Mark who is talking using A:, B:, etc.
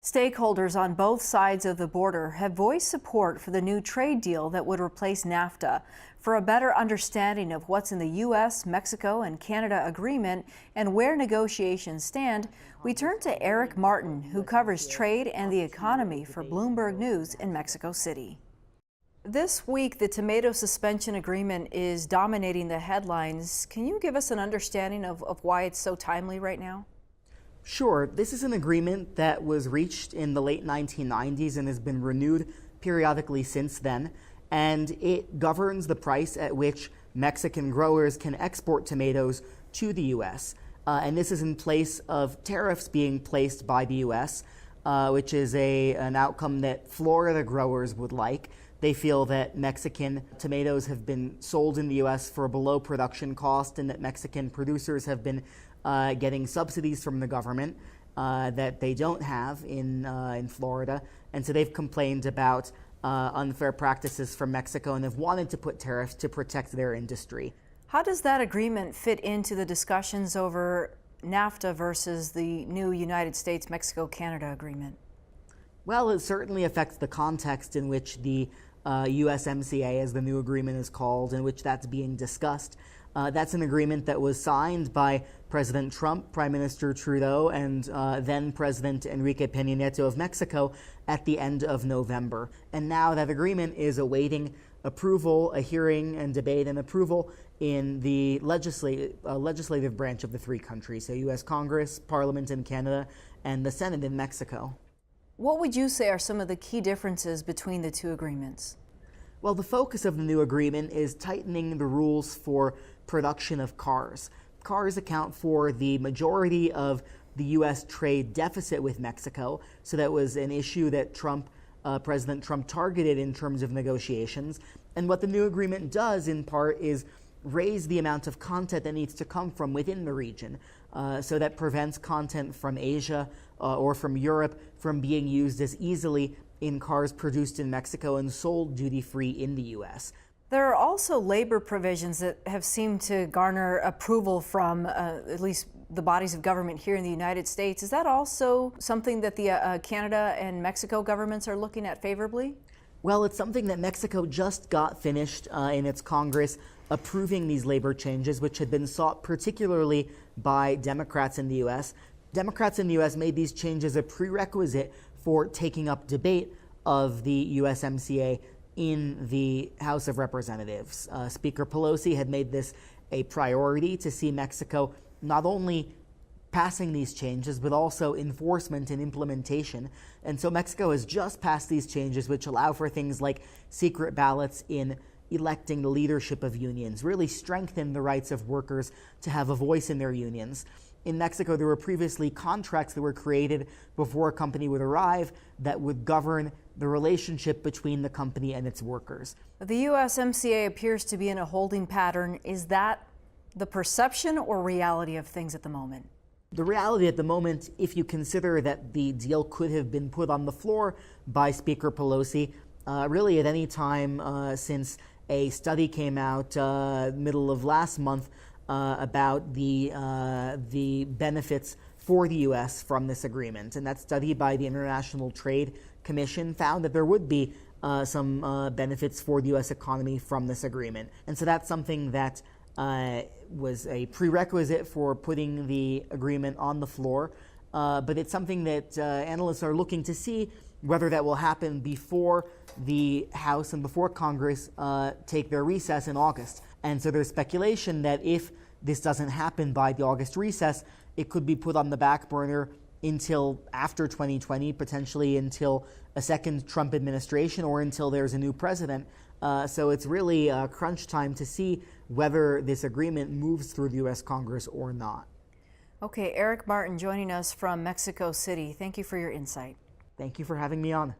A: Stakeholders on both sides of the border have voiced support for the new trade deal that would replace NAFTA. For a better understanding of what's in the U.S., Mexico, and Canada agreement and where negotiations stand, we turn to Eric Martin, who covers trade and the economy for Bloomberg News in Mexico City. This week, the tomato suspension agreement is dominating the headlines. Can you give us an understanding of why it's so timely right now?
B: Sure. This is an agreement that was reached in the late 1990s and has been renewed periodically since then, and it governs the price at which Mexican growers can export tomatoes to the U.S. And this is in place of tariffs being placed by the U.S., which is an outcome that Florida growers would like. They feel that Mexican tomatoes have been sold in the U.S. for below production cost and that Mexican producers have been getting subsidies from the government that they don't have in Florida. And so they've complained about unfair practices from Mexico and have wanted to put tariffs to protect their industry.
A: How does that agreement fit into the discussions over NAFTA versus the new United States-Mexico-Canada agreement?
B: Well, it certainly affects the context in which the USMCA, as the new agreement is called, in which that's being discussed. That's an agreement that was signed by President Trump, Prime Minister Trudeau, and then President Enrique Peña Nieto of Mexico at the end of November. And now that agreement is awaiting approval, a hearing and debate and approval in the legislative branch of the three countries, so U.S. Congress, Parliament in Canada, and the Senate in Mexico.
A: What would you say are some of the key differences between the two agreements?
B: Well, the focus of the new agreement is tightening the rules for production of cars. Cars account for the majority of the U.S. trade deficit with Mexico, so that was an issue that President Trump targeted in terms of negotiations. And what the new agreement does, in part, is raise the amount of content that needs to come from within the region. So that prevents content from Asia or from Europe from being used as easily in cars produced in Mexico and sold duty-free in the U.S.
A: There are also labor provisions that have seemed to garner approval from at least the bodies of government here in the United States. Is that also something that the Canada and Mexico governments are looking at favorably?
B: Well, it's something that Mexico just got finished in its Congress approving these labor changes, which had been sought particularly by Democrats in the U.S. Democrats in the U.S. made these changes a prerequisite for taking up debate of the USMCA in the House of Representatives. Speaker Pelosi had made this a priority to see Mexico not only passing these changes, but also enforcement and implementation. And so Mexico has just passed these changes, which allow for things like secret ballots in electing the leadership of unions, really strengthen the rights of workers to have a voice in their unions. In Mexico, there were previously contracts that were created before a company would arrive that would govern the relationship between the company and its workers.
A: The USMCA appears to be in a holding pattern. Is that the perception or reality of things at the moment?
B: The reality at the moment, if you consider that the deal could have been put on the floor by Speaker Pelosi, really at any time since a study came out middle of last month about the benefits for the U.S. from this agreement. And that study by the International Trade Commission found that there would be some benefits for the U.S. economy from this agreement. And so that's something that was a prerequisite for putting the agreement on the floor. But it's something that analysts are looking to see whether that will happen before the House and before Congress take their recess in August. And so there's speculation that if this doesn't happen by the August recess, it could be put on the back burner until after 2020, potentially until a second Trump administration or until there's a new president. So it's really crunch time to see whether this agreement moves through the U.S. Congress or not.
A: Okay, Eric Martin joining us from Mexico City. Thank you for your insight.
B: Thank you for having me on.